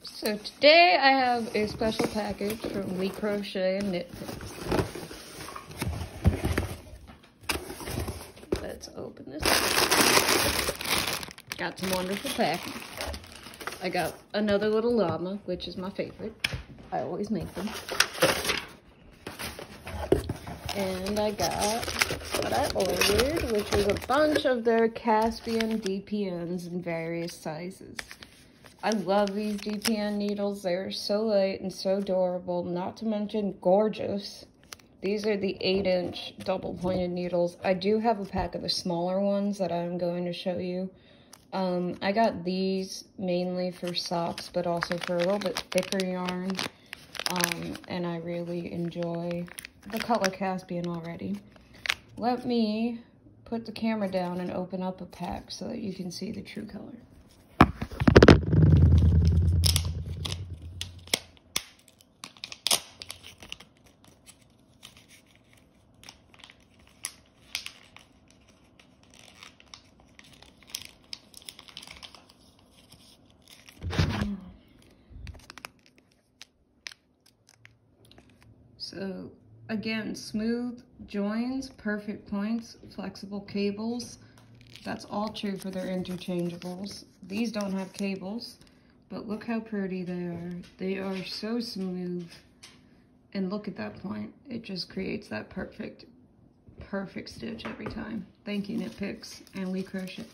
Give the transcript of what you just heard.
So today I have a special package from We Crochet and Knitpicks. Let's open this up. Got some wonderful packing. I got another little llama, which is my favorite. I always make them. And I got what I ordered, which was a bunch of their Caspian DPNs in various sizes. I love these DPN needles. They're so light and so adorable, not to mention gorgeous. These are the 8-inch double-pointed needles. I do have a pack of the smaller ones that I'm going to show you. I got these mainly for socks, but also for a little bit thicker yarn. And I really enjoy the color Caspian already. Let me put the camera down and open up a pack so that you can see the true color. So again, smooth joins, perfect points, flexible cables. That's all true for their interchangeables. These don't have cables, but look how pretty they are. They are so smooth. And look at that point. It just creates that perfect stitch every time. Thank you, Knitpicks and We Crochet.